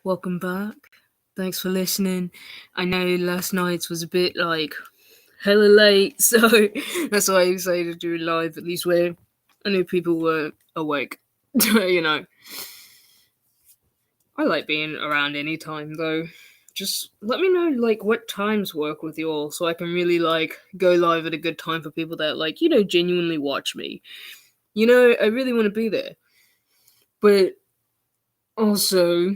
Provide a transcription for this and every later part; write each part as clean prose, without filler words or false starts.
Welcome back. Thanks for listening. I know last night's was a bit hella late, so that's why I decided to do it live, at least where I knew people were awake. you know. I like being around anytime though. Just let me know what times work with you all so I can really go live at a good time for people that genuinely watch me. I really want to be there. But also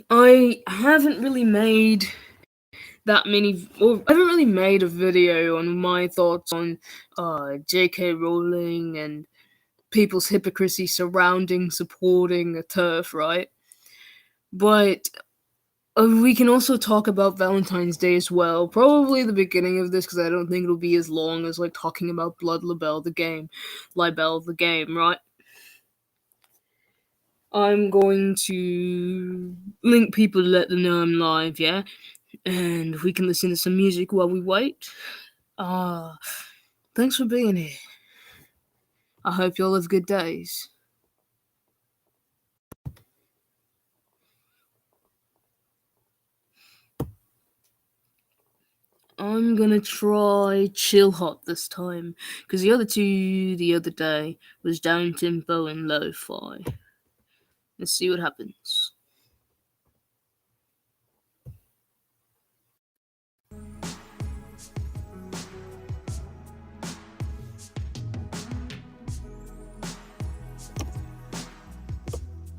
I haven't really made I haven't really made a video on my thoughts on J.K. Rowling and people's hypocrisy surrounding supporting a turf, right? But we can also talk about Valentine's Day as well. Probably the beginning of this, because I don't think it'll be as long as talking about Libel the game, right? I'm going to link people to let them know I'm live, yeah? And we can listen to some music while we wait. Thanks for being here. I hope you all have good days. I'm gonna try chill hop this time, because the other two the other day was down tempo and lo-fi. Let's see what happens.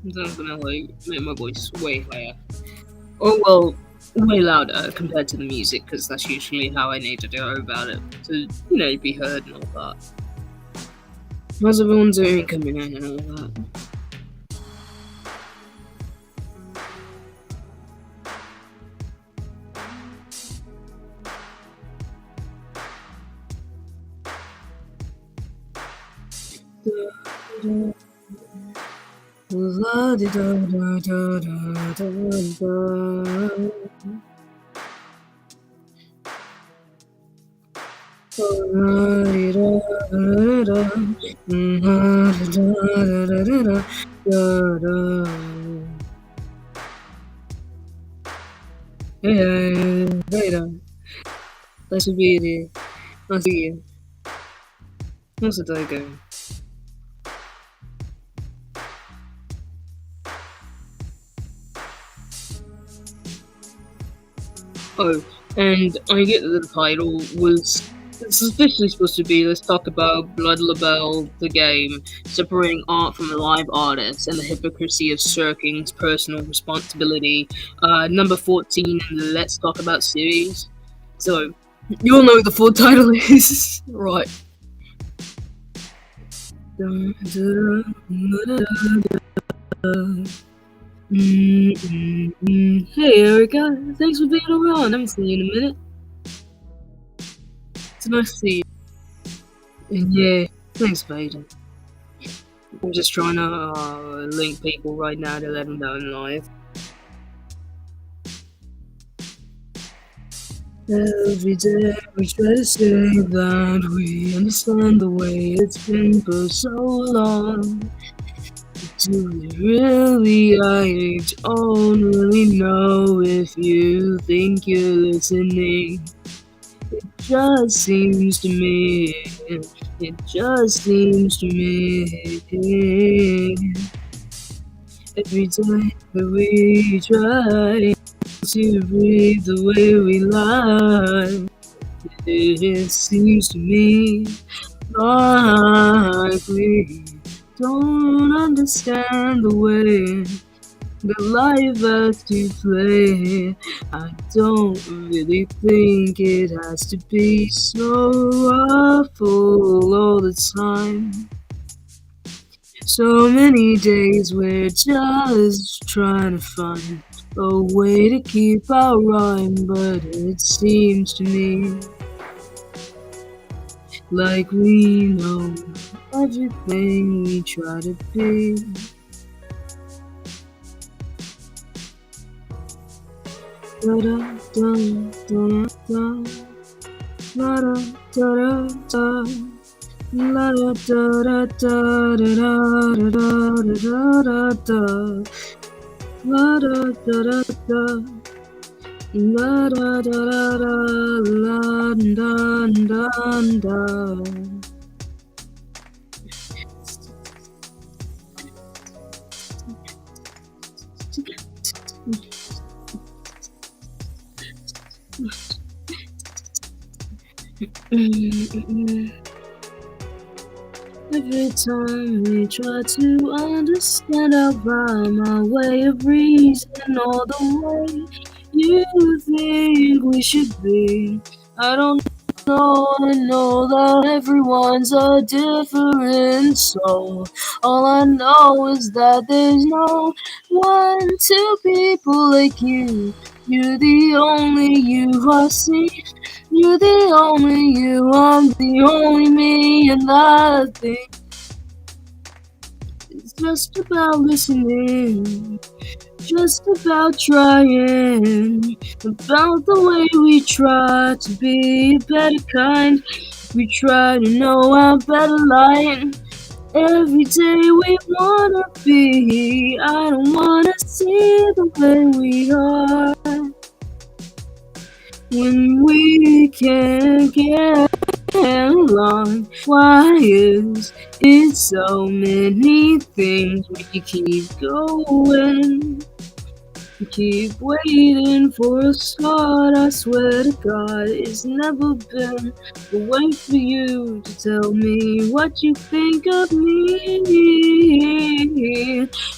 I'm gonna make my voice way higher. Oh well, way louder compared to the music, because that's usually how I need to do about it to be heard and all that. How's everyone doing coming in and all that? La di da da da da da Nice to be here. Nice to see you. How's the day going? Oh, and I get that the title was it's officially supposed to be let's talk about Blood Libel, the game, separating art from a live artist, and the hypocrisy of shirking's personal responsibility. Number 14 in the Let's Talk About series. So, you'll know what the full title is. Right. Hey Erica, thanks for being around. I haven't seen you in a minute. It's nice to see you. And yeah, thanks Vader. I'm just trying to link people right now to let them know I'm live. Every day we try to say that we understand the way it's been for so long. Do we really? I don't really know if you think you're listening. It just seems to me, it just seems to me. Every time that we try to breathe the way we lie, it seems to me like we don't understand the way that life has to play. I don't really think it has to be so awful all the time. So many days we're just trying to find a way to keep our rhyme, but it seems to me like we know everything we try to be. Da da da da da da da da da. La da da da da da da da da da da. La da da da da. La da da da da. La da da da. Every time we try to understand about my way of reason or the way you think we should be, I don't know. I know that everyone's a different soul. All I know is that there's no one, two people like you. You're the only you I see. You're the only you, I'm the only me, and I think it's just about listening, just about trying, about the way we try to be a better kind. We try to know our better light. Every day we wanna be, I don't wanna see the way we are when we can't get along. Why is it so many things we keep going? We keep waiting for a start. I swear to God, it's never been a way for you to tell me what you think of me.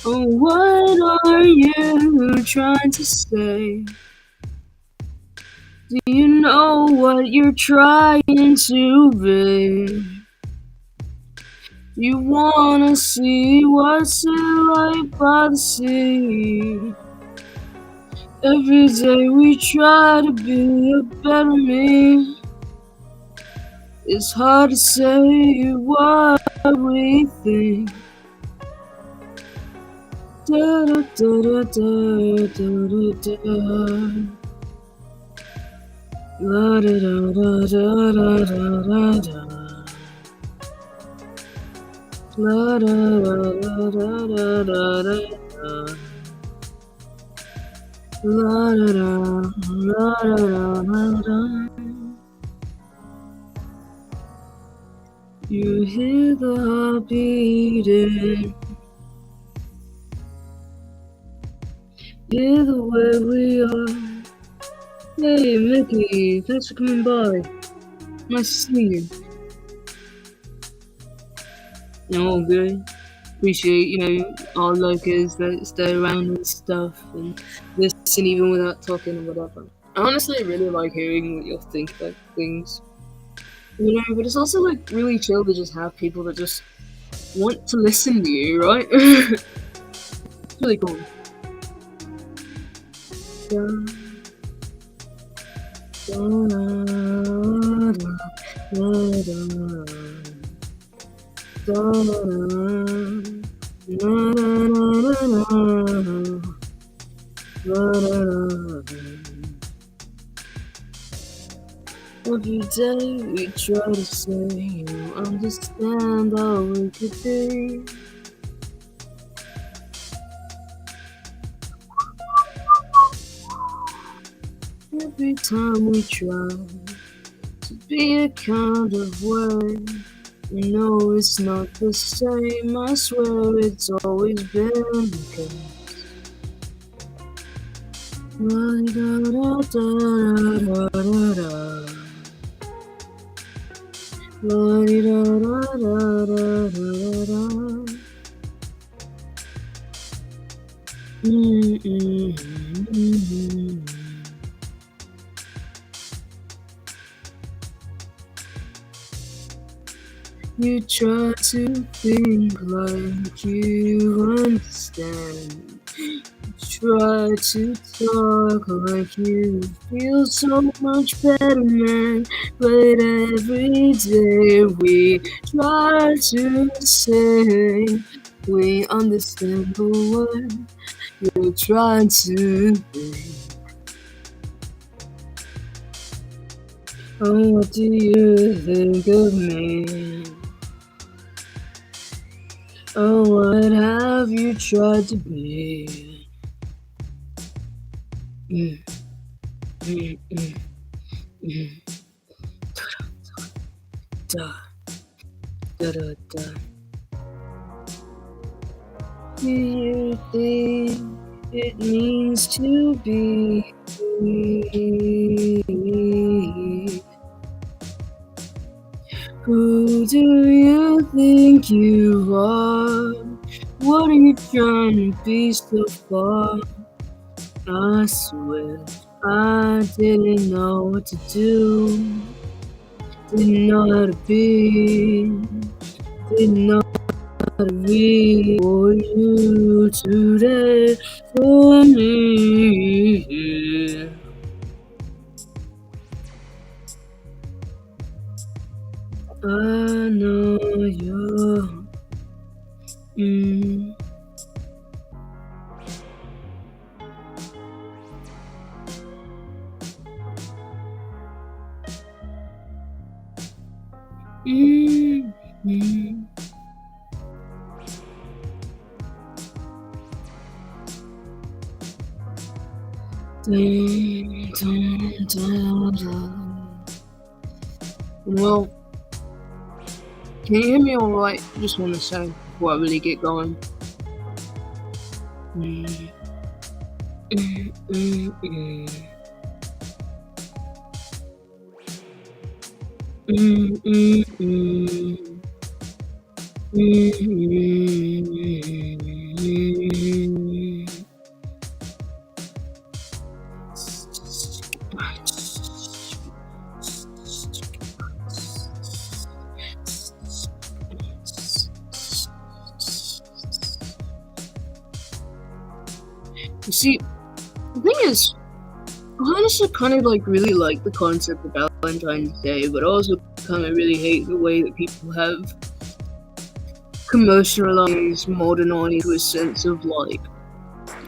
Oh, what are you trying to say? Do you know what you're trying to be? You wanna see what's it like by the sea. Every day we try to be a better me. It's hard to say what we think. Da da da da da da da. La da da da da da da da. La da da da da da da da. La da da la da da da. You hear the heart beating. Hear the way we are. Hey, Mickey, thanks for coming by. Nice to see you. No, all good. Appreciate, all locals that stay around and stuff and listen even without talking or whatever. I honestly really like hearing what you think about things. But it's also like really chill to just have people that just want to listen to you, right? It's really cool. Every day we try to say you understand how we could be. Every time we try to be a kind of way, we know it's not the same. I swear it's always been the case. La da da da da da da. La da da da da da da. You try to think like you understand. You try to talk like you feel so much better, man. But every day we try to say we understand the word you're trying to think. Oh, what do you think of me? Oh, what have you tried to be? mm, mm, mm, mm. Da, da, da, da. Do you think it means to be free? Who do you think you are? What are you trying to be so far? I swear I didn't know what to do. Didn't know how to be. Didn't know how to be for you today. For me. I know you're. Mm. Mm. Mm. Dun, dun, dun, dun. Well, can you hear me alright? Just want to say before I really get going. Mm. Mm, mm, mm. Mm, mm, mm. Mm, mm. You see, the thing is, I honestly kind of really like the concept of Valentine's Day, but also kind of really hate the way that people have commercialized, modernized to a sense of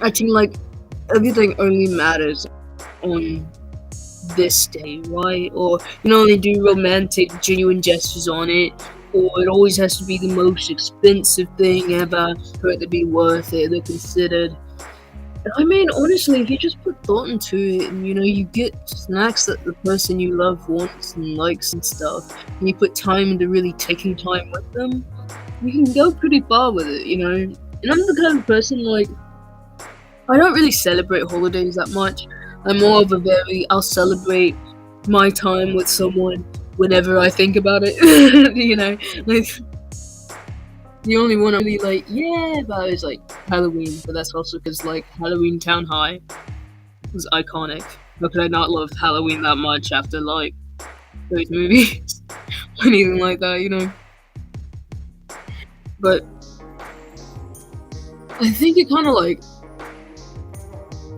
acting like everything only matters on this day, right? Or you can only do romantic, genuine gestures on it, or it always has to be the most expensive thing ever for it to be worth it, they're considered. I mean, honestly, if you just put thought into it and you get snacks that the person you love wants and likes and stuff, and you put time into really taking time with them, you can go pretty far with it. And I'm the kind of person, I don't really celebrate holidays that much. I'm more of I'll celebrate my time with someone whenever I think about it. The only one I'm really yeah, about is Halloween, but that's also because Halloween Town High was iconic. How could I not love Halloween that much after those movies? Anything like that. But I think it kind of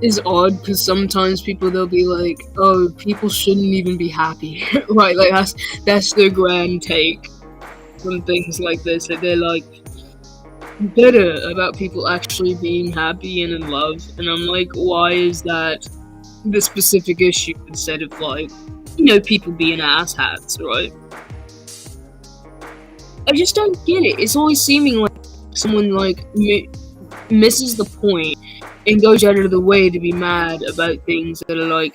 is odd because sometimes they'll be like, oh, people shouldn't even be happy, right? That's their grand take on things like this. That they're better about people actually being happy and in love, and I'm like, why is that the specific issue instead of people being asshats, right? I just don't get it. It's always seeming like someone misses the point and goes out of the way to be mad about things that are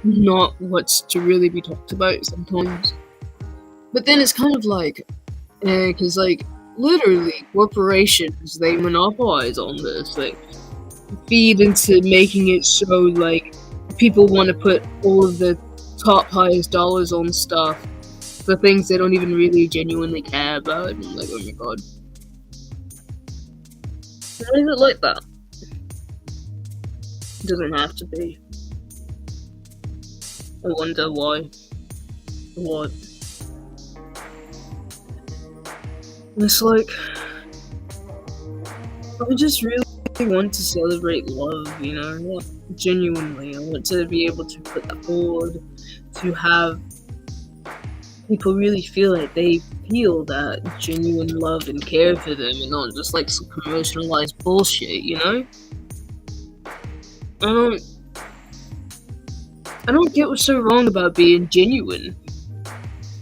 not what's to really be talked about sometimes. But then it's kind of because literally corporations, they monopolize on this, feed into making it so people want to put all of the top highest dollars on stuff for things they don't even really genuinely care about. And I'm like, oh my god, why is it like that? It doesn't have to be. I wonder why. What? It's I just really want to celebrate love, genuinely. I want to be able to put that forward, to have people really feel like they feel that genuine love and care for them, and not just some commercialized bullshit, I don't get what's so wrong about being genuine.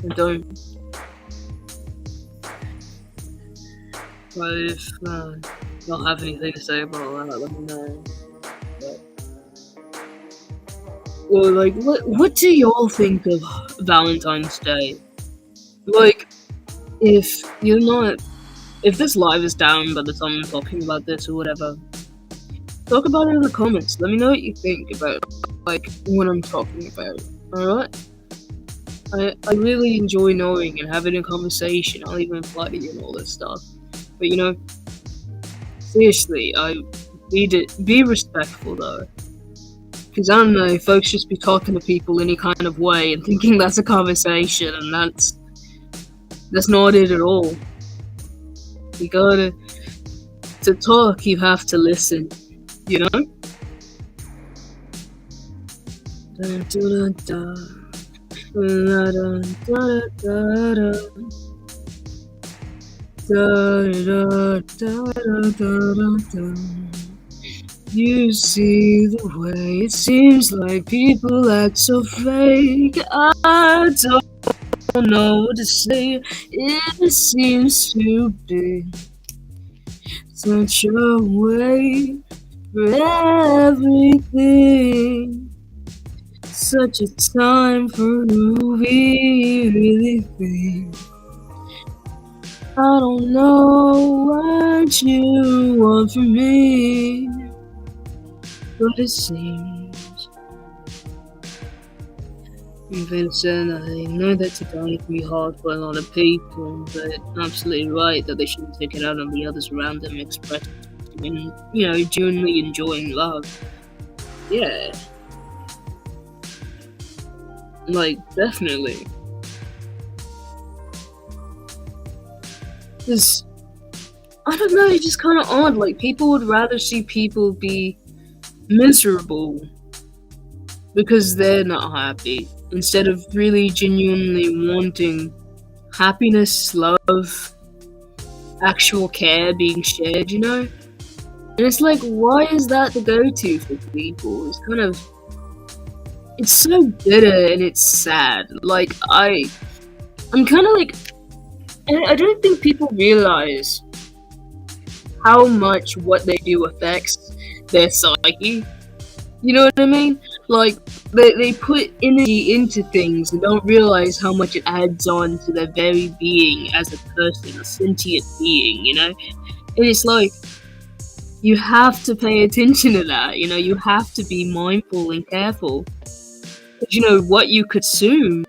I don't. But if y'all have anything to say about that, let me know. But Or like, what do y'all think of Valentine's Day? Like, if you're not, if this live is down by the time I'm talking about this or whatever, talk about it in the comments. Let me know what you think about like what I'm talking about. Alright? I really enjoy knowing and having a conversation. I'll even flatter you and all this stuff. But you know, seriously, be respectful though. Because I don't know, folks just be talking to people any kind of way and thinking that's a conversation, and that's not it at all. You gotta, to talk, you have to listen, you know? Dun, dun, dun, dun, dun, dun, dun, dun, dun, dun, dun. You see the way it seems like people act so fake. I don't know what to say. It seems to be such a way for everything. Such a time for who we really think. I don't know what you want from me, but it seems. Vincent, I know that today can be hard for a lot of people, but absolutely right that they shouldn't take it out on the others around them, expressing and, you know, genuinely enjoying love. Yeah. Like, definitely. Because, I don't know, it's just kind of odd. Like, people would rather see people be miserable because they're not happy, instead of really genuinely wanting happiness, love, actual care being shared, you know? And it's like, why is that the go-to for people? It's kind of, it's so bitter and it's sad. Like, I'm kind of like, I don't think people realize how much what they do affects their psyche. You know what I mean? Like, they put energy into things and don't realize how much it adds on to their very being as a person, a sentient being, you know? And it's like, you have to pay attention to that, you know? You have to be mindful and careful. Because, you know, what you consume,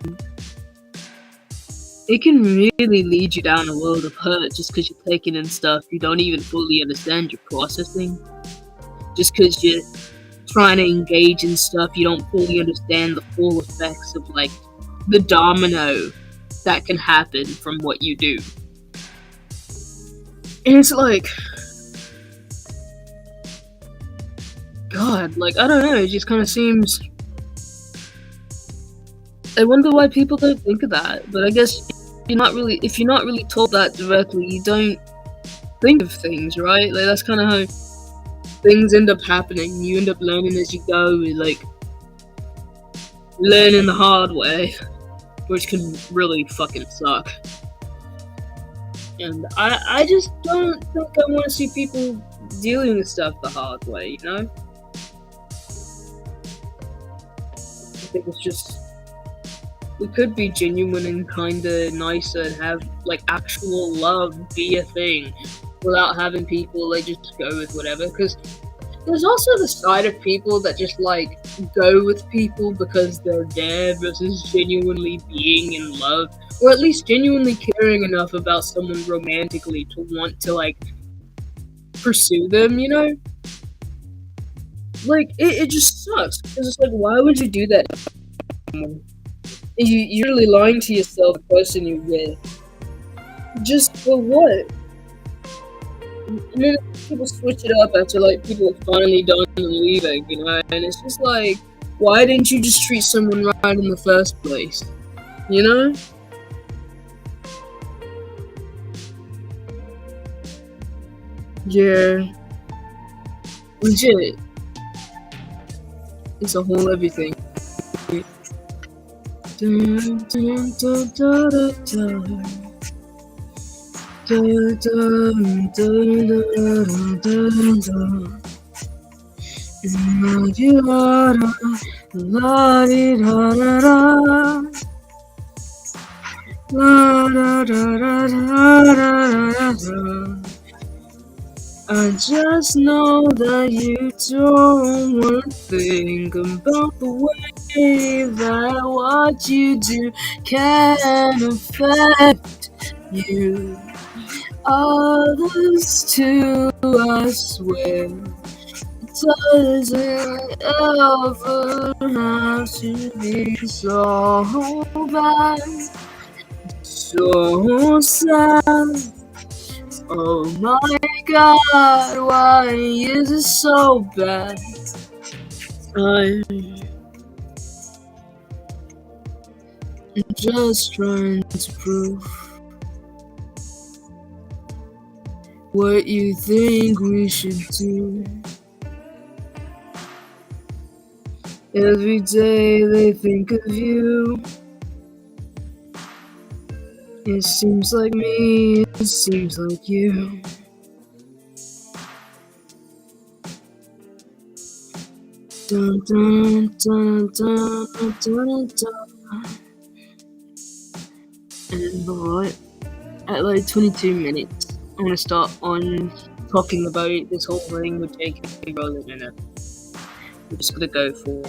it can really lead you down a world of hurt just because you're taking in stuff you don't even fully understand you're processing. Just because you're trying to engage in stuff you don't fully understand the full effects of, like, the domino that can happen from what you do. And it's like, God, like, I don't know, it just kind of seems, I wonder why people don't think of that, but I guess if you're not really told that directly, you don't think of things, right? Like, that's kind of how things end up happening. You end up learning as you go, like, learning the hard way, which can really fucking suck. And I just don't think I want to see people dealing with stuff the hard way, you know? I think it's just, we could be genuine and kinda nicer and have, like, actual love be a thing without having people, like, just go with whatever. Because there's also the side of people that just, like, go with people because they're there versus genuinely being in love, or at least genuinely caring enough about someone romantically to want to, like, pursue them, you know? Like, it just sucks, because it's like, why would you do that? You're really lying to yourself, the person you're with. Just for what? And then people switch it up after, like, people are finally done and leaving, you know? And it's just like, why didn't you just treat someone right in the first place? You know? Yeah. Legit. It's a whole everything. Dun, dun, dun, dun, dun, dun. Dun, dun, dun, dun, dun, dun, dun. La di da da da. La da da da da da da. I just know that you don't wanna think about the way that what you do can affect you. Others too, I swear. Doesn't ever have to be so bad, so sad. Oh my God, why is it so bad? I'm just trying to prove what you think we should do. Every day they think of you. It seems like me, it seems like you. Dun, dun, dun, dun, dun, dun. And boy, at like 22 minutes, I'm gonna start on talking about this whole thing with J.K. Rowling in it. I'm just gonna go for.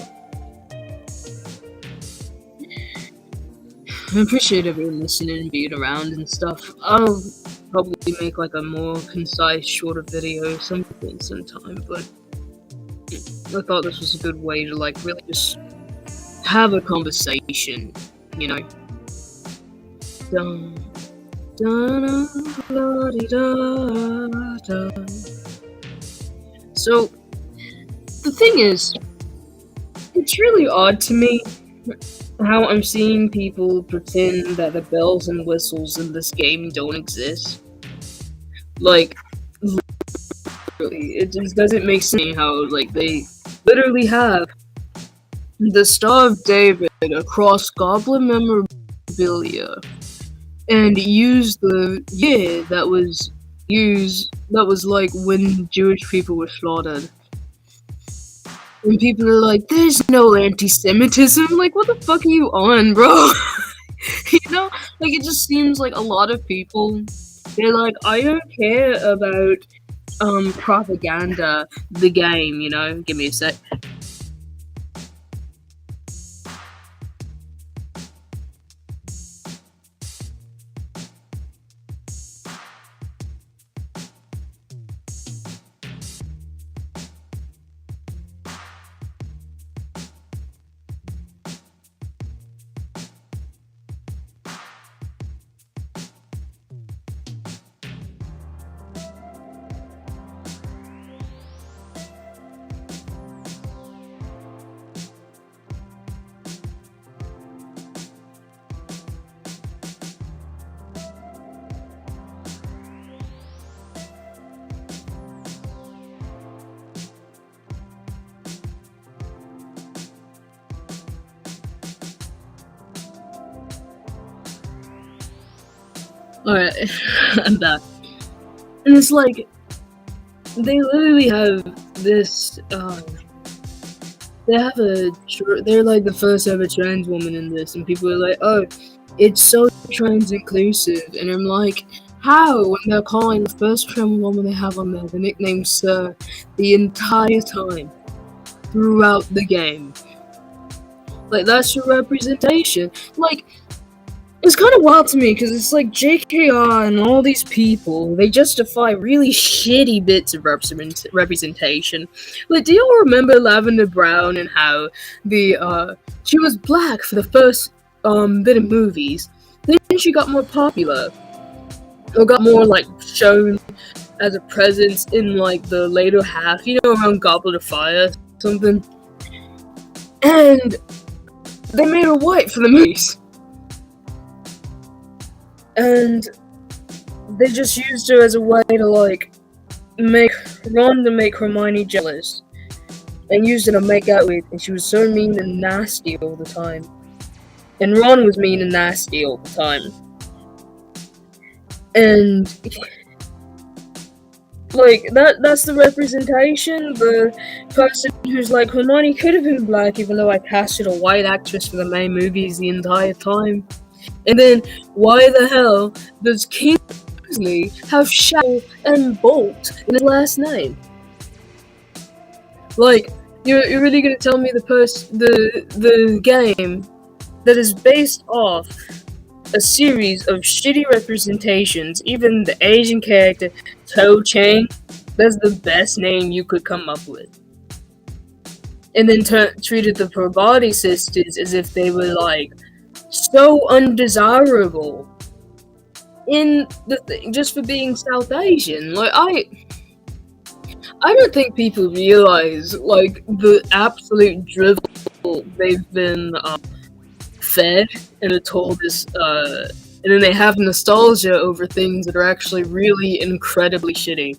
I appreciate everyone listening and being around and stuff. I'll probably make like a more concise, shorter video something sometime, but I thought this was a good way to like really just have a conversation, you know. Dun, dun, dun, dun, dun. So the thing is, it's really odd to me how I'm seeing people pretend that the bells and whistles in this game don't exist. Like, literally, it just doesn't make sense how, like, they literally have the Star of David across Goblin memorabilia and use the year that was like when Jewish people were slaughtered. And people are like, there's no anti-Semitism. Like, what the fuck are you on, bro? You know? Like, it just seems like a lot of people, they're like, I don't care about, propaganda, the game, you know? Give me a sec. Alright, I'm back. And it's like, they literally have this, they're like the first ever trans woman in this, and people are like, oh, it's so trans inclusive, and I'm like, how? When they're calling the first trans woman they have on there the nickname Sir the entire time, throughout the game. Like, that's your representation. Like, it's kind of wild to me, because it's like JKR and all these people, they justify really shitty bits of representation. Like, do y'all remember Lavender Brown and how she was black for the first bit of movies, then she got more popular, or got more, like, shown as a presence in, like, the later half, you know, around Goblet of Fire, something, and they made her white for the movies. And they just used her as a way to, like, make Hermione jealous. And used her to make out with, and she was so mean and nasty all the time. And Ron was mean and nasty all the time. And Like, that's the representation. The person who's like, Hermione could have been black, even though I casted a white actress for the main movies the entire time. And then, why the hell does Kingsley have Shadow and Bolt in his last name? Like, you're really gonna tell me the game that is based off a series of shitty representations, even the Asian character Toe Chang, that's the best name you could come up with. And then treated the Probati sisters as if they were like so undesirable in the thing just for being South Asian. Like, I don't think people realize like the absolute drivel they've been fed and are told this, and then they have nostalgia over things that are actually really incredibly shitty.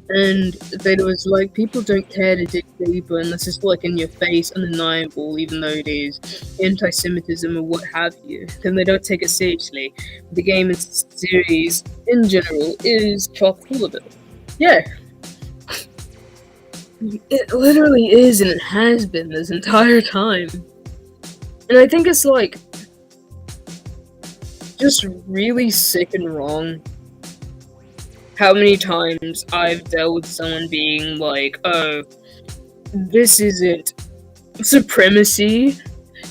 And Veda was like, people don't care to dig deeper unless it's like in your face, undeniable, even though it is anti-Semitism or what have you. Then they don't take it seriously. The game and series in general is chock full of it. Yeah. It literally is, and it has been this entire time. And I think it's like just really sick and wrong how many times I've dealt with someone being like, oh, this isn't supremacy.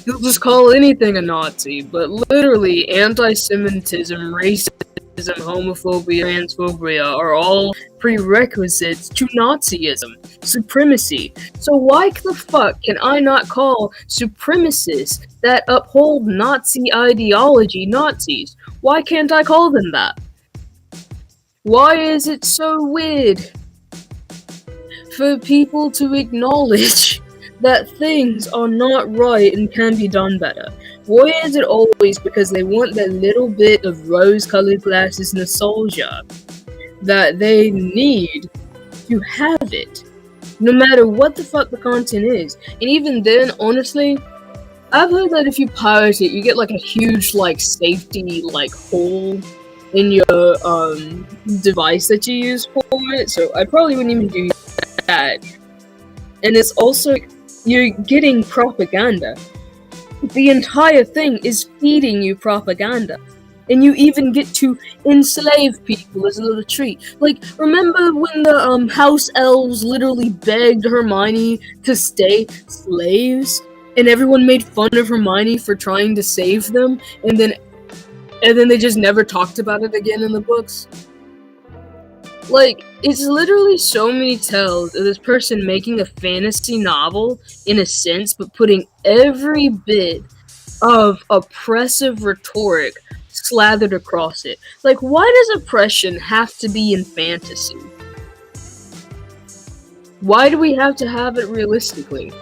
You'll just call anything a Nazi, but literally anti-Semitism, racism, homophobia, transphobia are all prerequisites to Nazism, supremacy. So why the fuck can I not call supremacists that uphold Nazi ideology Nazis? Why can't I call them that? Why is it so weird for people to acknowledge that things are not right and can be done better? Why is it always because they want that little bit of rose-colored glasses nostalgia that they need to have it, no matter what the fuck the content is? And even then, honestly, I've heard that if you pirate it, you get like a huge like safety like hole in your device that you use for it, so I probably wouldn't even do that. And it's also, you're getting propaganda. The entire thing is feeding you propaganda. And you even get to enslave people as a little treat. Like, remember when the house elves literally begged Hermione to stay slaves? And everyone made fun of Hermione for trying to save them, and then they just never talked about it again in the books. Like, it's literally so many tells of this person making a fantasy novel, in a sense, but putting every bit of oppressive rhetoric slathered across it. Like, why does oppression have to be in fantasy? Why do we have to have it realistically?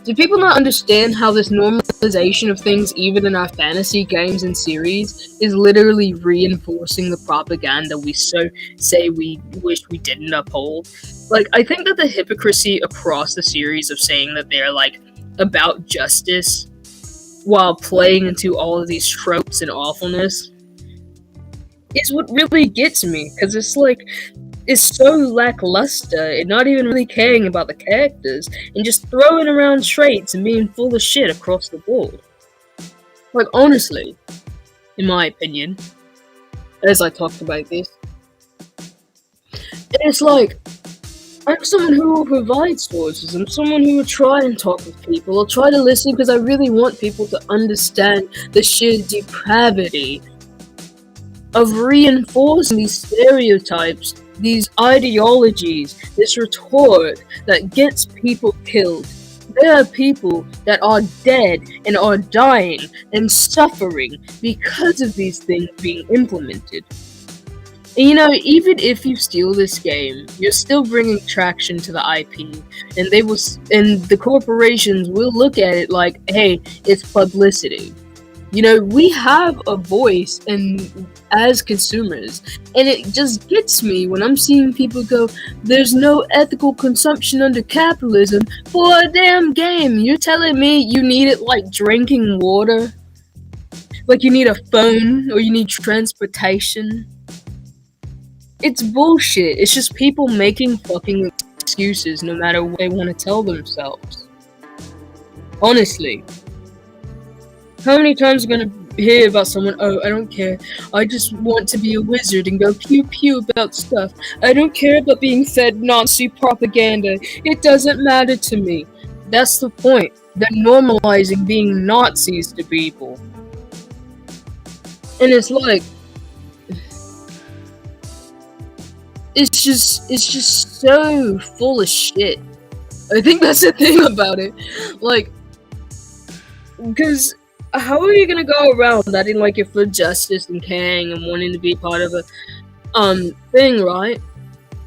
Do people not understand how this normalization of things, even in our fantasy games and series, is literally reinforcing the propaganda we say we wish we didn't uphold? Like, I think that the hypocrisy across the series of saying that they're, like, about justice while playing into all of these tropes and awfulness is what really gets me, because it's like, is so lackluster and not even really caring about the characters and just throwing around traits and being full of shit across the board. Like, honestly, in my opinion, as I talked about this, it's like, I'm someone who will provide sources. I'm someone who will try and talk with people. I'll try to listen because I really want people to understand the sheer depravity of reinforcing these stereotypes, these ideologies, this rhetoric that gets people killed. There are people that are dead and are dying and suffering because of these things being implemented. And you know, even if you steal this game, you're still bringing traction to the IP, and the corporations will look at it like, hey, it's publicity. You know, we have a voice as consumers, and it just gets me when I'm seeing people go, there's no ethical consumption under capitalism for a damn game. You're telling me you need it like drinking water? Like you need a phone, or you need transportation? It's bullshit. It's just people making fucking excuses no matter what they want to tell themselves. Honestly. How many times are we gonna hear about someone, oh, I don't care, I just want to be a wizard and go pew pew about stuff. I don't care about being fed Nazi propaganda. It doesn't matter to me. That's the point. They're normalizing being Nazis to people. And it's like, it's just so full of shit. I think that's the thing about it. Like, because how are you gonna go around adding like you're for justice and caring and wanting to be part of a thing, right?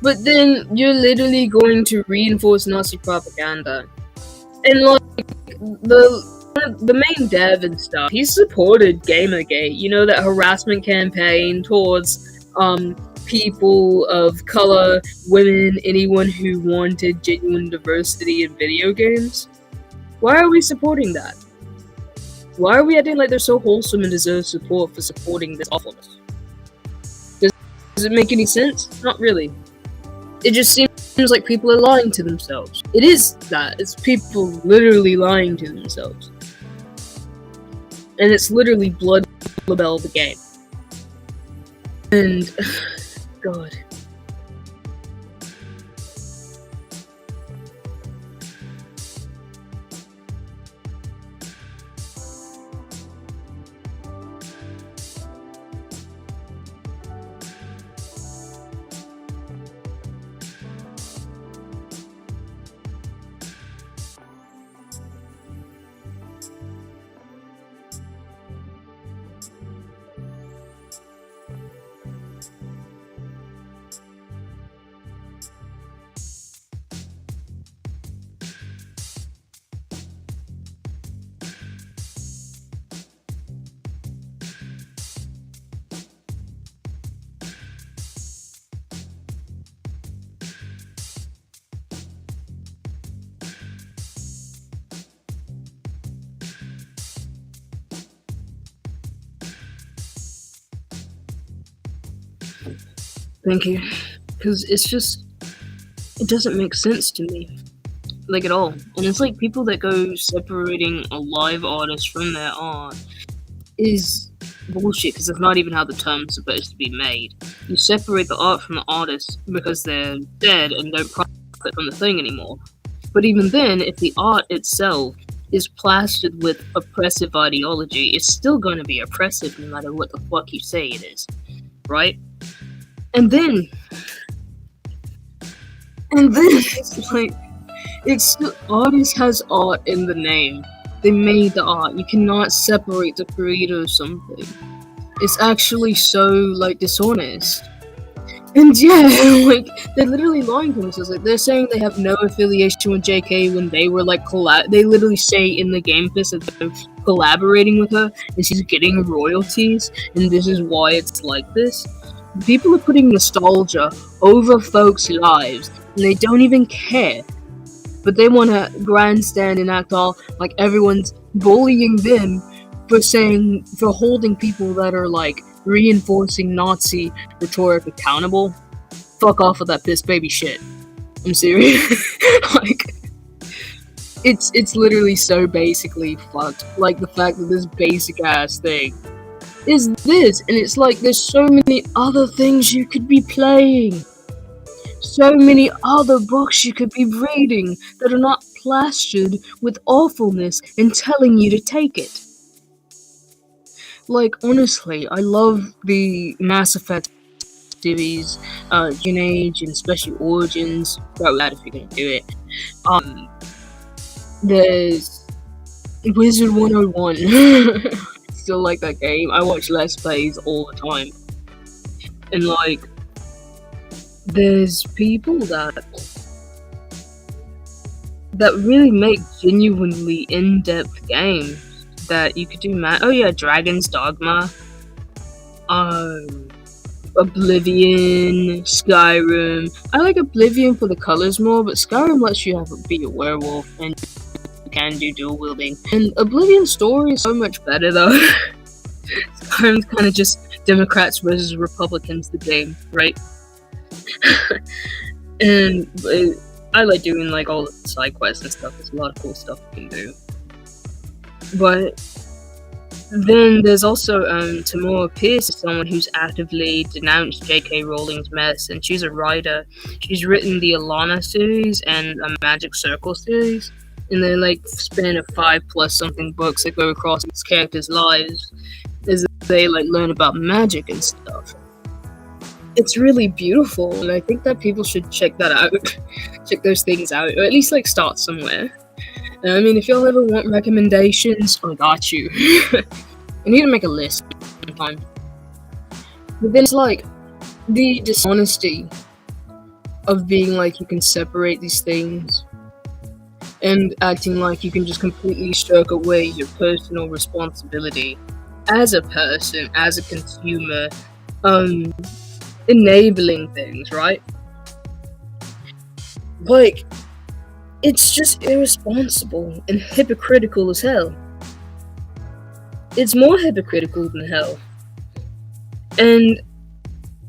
But then you're literally going to reinforce Nazi propaganda. And like the main dev and stuff, he supported Gamergate, you know, that harassment campaign towards people of color, women, anyone who wanted genuine diversity in video games. Why are we supporting that? Why are we acting like they're so wholesome and deserve support for supporting this awfulness? Does it make any sense? Not really. It just seems like people are lying to themselves. It is that. It's people literally lying to themselves. And it's literally Blood Libel the game. And God. Thank you. Because it's just, it doesn't make sense to me. Like, at all. And it's like people that go separating a live artist from their art is bullshit, because that's not even how the term's supposed to be made. You separate the art from the artist because they're dead and don't profit from the thing anymore. But even then, if the art itself is plastered with oppressive ideology, it's still going to be oppressive no matter what the fuck you say it is. Right? And then it's like, it's the artist has art in the name. They made the art. You cannot separate the creator of something. It's actually so, like, dishonest. And yeah, like, they're literally lying to themselves. Like, they're saying they have no affiliation with JK when they were, like, they literally say in the game piece that they're collaborating with her, and she's getting royalties, and this is why it's like this. People are putting nostalgia over folks' lives, and they don't even care. But they want to grandstand and act all like everyone's bullying them for holding people that are, like, reinforcing Nazi rhetoric accountable. Fuck off with that piss baby shit. I'm serious. Like, it's literally so basically fucked. Like, the fact that this basic ass thing is this, and it's like there's so many other things you could be playing, so many other books you could be reading that are not plastered with awfulness and telling you to take it. Like, honestly, I love the Mass Effect series, Gene Age and Special Origins. Throw that if you're gonna do it. There's Wizard 101. Still like that game. I watch Let's Plays all the time. And, like, there's people that really make genuinely in-depth games that you could do. Oh yeah, Dragon's Dogma, Oblivion, Skyrim. I like Oblivion for the colors more, but Skyrim lets you be a werewolf and you can do dual wielding. And Oblivion's story is so much better though. Skyrim's kind of just Democrats versus Republicans the game, right? And I like doing like all the side quests and stuff. There's a lot of cool stuff you can do. But then there's also Tamora Pierce is someone who's actively denounced J.K. Rowling's mess, and she's a writer. She's written the Alana series and a Magic Circle series, and they like span of 5+ something books that go across these characters' lives as they like learn about magic and stuff. It's really beautiful, and I think that people should check that out, check those things out, or at least like start somewhere. I mean, if y'all ever want recommendations, I got you. I need to make a list sometime. But then it's like the dishonesty of being like you can separate these things and acting like you can just completely stroke away your personal responsibility as a person, as a consumer, enabling things, right? Like, it's just irresponsible and hypocritical as hell. It's more hypocritical than hell. And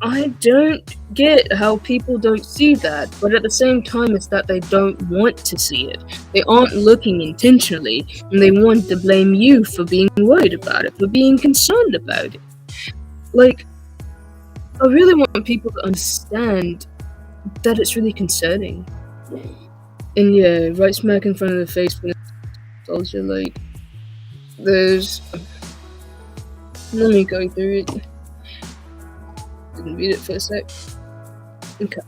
I don't get how people don't see that, but at the same time it's that they don't want to see it. They aren't looking intentionally, and they want to blame you for being worried about it, for being concerned about it. Like, I really want people to understand that it's really concerning. And yeah, right smack in front of the face for nostalgia, like, there's... Let me go through it. Didn't read it for a sec. Okay.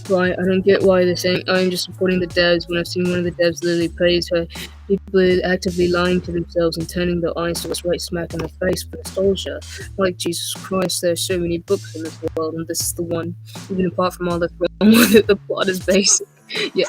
Right, I don't get why they're saying I'm just supporting the devs when I've seen one of the devs literally praise her. People are actively lying to themselves and turning their eyes to us right smack in the face for nostalgia. Like, Jesus Christ, there's so many books in this world, and this is the one. Even apart from all that's wrong with it, the plot is basic. Yeah,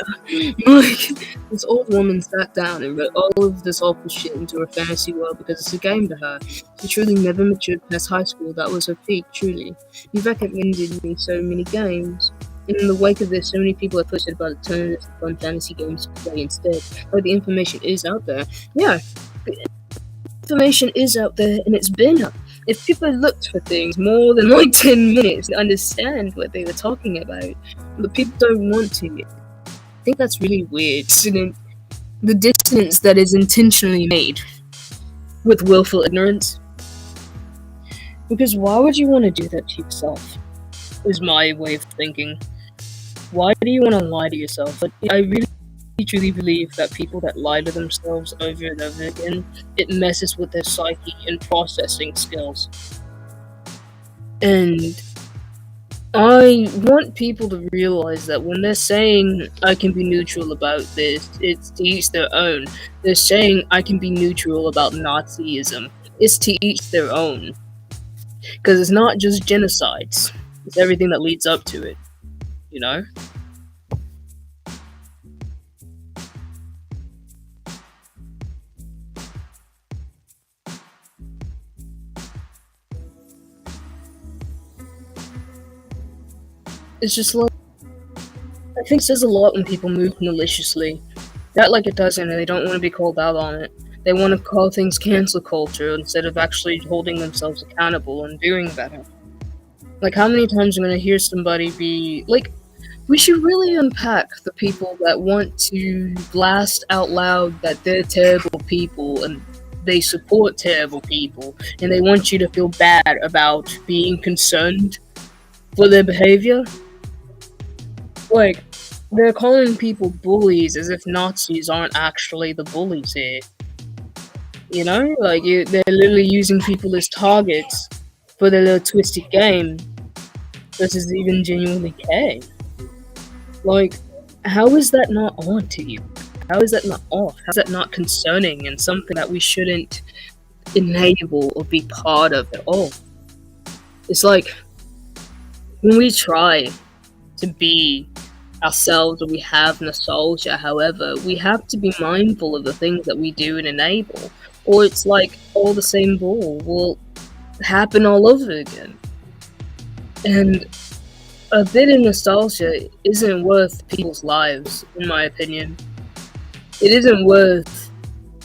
like, this old woman sat down and wrote all of this awful shit into her fantasy world because it's a game to her. She truly never matured past high school. That was her peak, truly. You've recommended me so many games. And in the wake of this, so many people have posted about alternatives to fun fantasy games to play instead. Like, the information is out there. Yeah, the information is out there, and it's been up. If people looked for things more than like 10 minutes to understand what they were talking about, but people don't want to yet. I think that's really weird. The dissonance that is intentionally made with willful ignorance. Because why would you want to do that to yourself? Is my way of thinking. Why do you want to lie to yourself? But I really truly believe that people that lie to themselves over and over again, it messes with their psyche and processing skills. And I want people to realize that when they're saying I can be neutral about this, it's to each their own. They're saying I can be neutral about Nazism. It's to each their own. Because it's not just genocides. It's everything that leads up to it. You know? It's just like, I think it says a lot when people move maliciously. That like it doesn't, and they don't want to be called out on it. They want to call things cancel culture instead of actually holding themselves accountable and doing better. Like, how many times am I going to hear somebody be like, we should really unpack the people that want to blast out loud that they're terrible people and they support terrible people, and they want you to feel bad about being concerned for their behavior. Like, they're calling people bullies as if Nazis aren't actually the bullies here. You know? Like, they're literally using people as targets for their little twisted game versus even genuinely care. Like, how is that not on to you? How is that not off? How is that not concerning and something that we shouldn't enable or be part of at all? It's like, when we try to be ourselves or we have nostalgia, however, we have to be mindful of the things that we do and enable, or it's like all the same bull will happen all over again. And a bit of nostalgia isn't worth people's lives, in my opinion. It isn't worth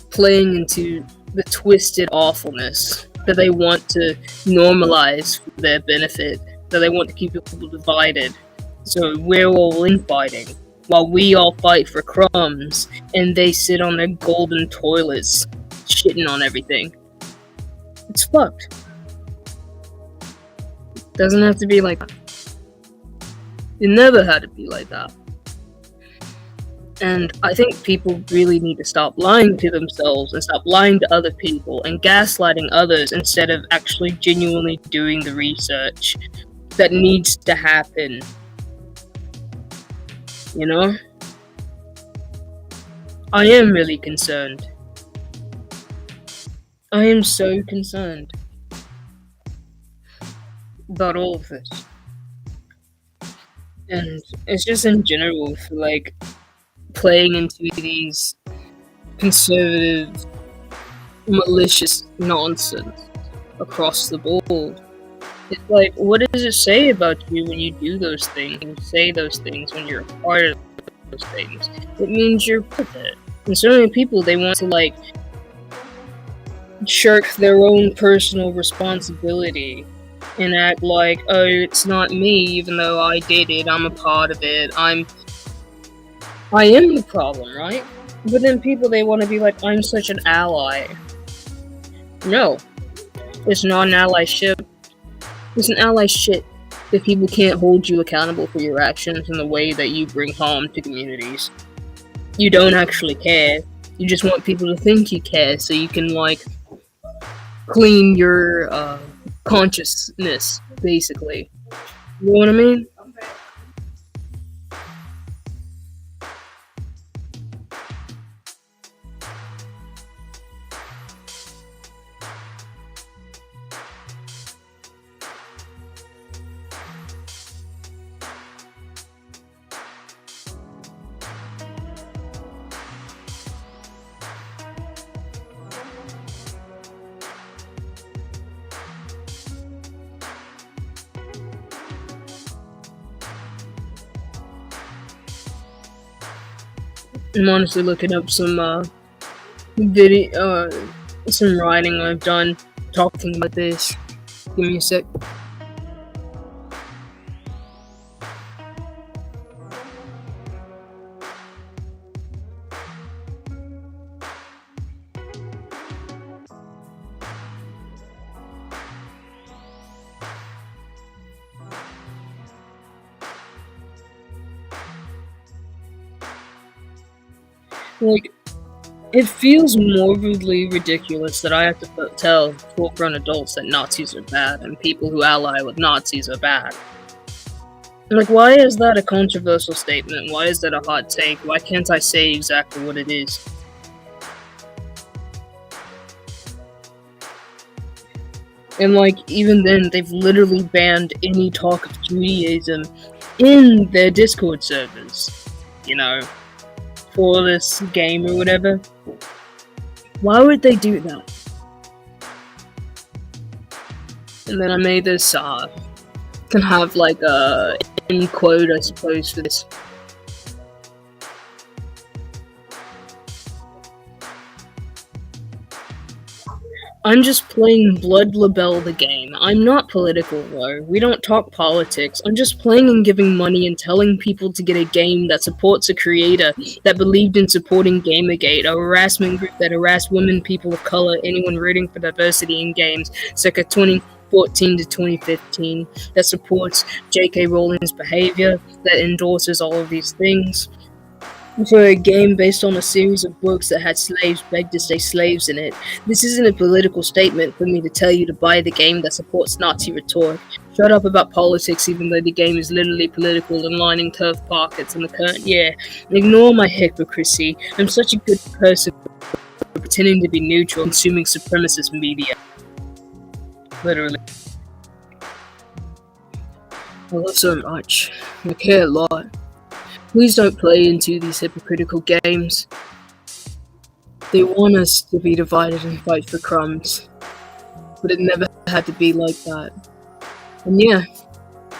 playing into the twisted awfulness that they want to normalize for their benefit, that they want to keep people divided. So we're all infighting, while we all fight for crumbs, and they sit on their golden toilets, shitting on everything. It's fucked. Doesn't have to be like that. It never had to be like that. And I think people really need to stop lying to themselves and stop lying to other people and gaslighting others instead of actually genuinely doing the research that needs to happen. You know? I am really concerned. I am so concerned about all of this. And it's just in general for like playing into these conservative, malicious nonsense across the board. It's like, what does it say about you when you do those things, and you say those things when you're a part of those things? It means you're with it. And so many people, they want to like shirk their own personal responsibility and act like, oh, it's not me, even though I did it, I'm a part of it, I am the problem, right? But then people, they want to be like, I'm such an ally. No. It's not an allyship. It's an ally shit that people can't hold you accountable for your actions in the way that you bring harm to communities. You don't actually care. You just want people to think you care so you can, like, clean your consciousness, basically. You know what I mean? I'm honestly looking up some some writing I've done talking about this. Give me a sec. Like, it feels morbidly ridiculous that I have to tell full-grown adults that Nazis are bad and people who ally with Nazis are bad. Like, why is that a controversial statement? Why is that a hot take? Why can't I say exactly what it is? And like, even then, they've literally banned any talk of Judaism in their Discord servers, you know, for this game or whatever. Why would they do that? And then I made this, can have like a end quote, I suppose, for this. I'm just playing Blood Libel the game. I'm not political though. We don't talk politics. I'm just playing and giving money and telling people to get a game that supports a creator that believed in supporting Gamergate, a harassment group that harassed women, people of color, anyone rooting for diversity in games, circa 2014 to 2015, that supports J.K. Rowling's behavior, that endorses all of these things. For a game based on a series of books that had slaves beg to stay slaves in it. This isn't a political statement for me to tell you to buy the game that supports Nazi rhetoric. Shut up about politics even though the game is literally political and lining turf pockets in the current year. Ignore my hypocrisy. I'm such a good person for pretending to be neutral, consuming supremacist media. Literally. I love so much. I care a lot. Please don't play into these hypocritical games. They want us to be divided and fight for crumbs. But it never had to be like that. And yeah,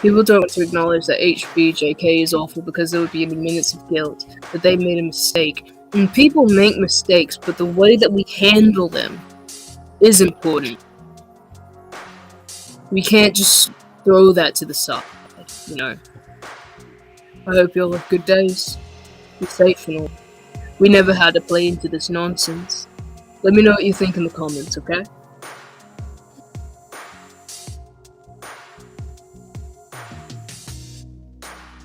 people don't want to acknowledge that HBJK is awful because there would be any minutes of guilt, that they made a mistake. And people make mistakes, but the way that we handle them is important. We can't just throw that to the side, you know. I hope you all have good days. Be safe and all. We never had to play into this nonsense. Let me know what you think in the comments, okay?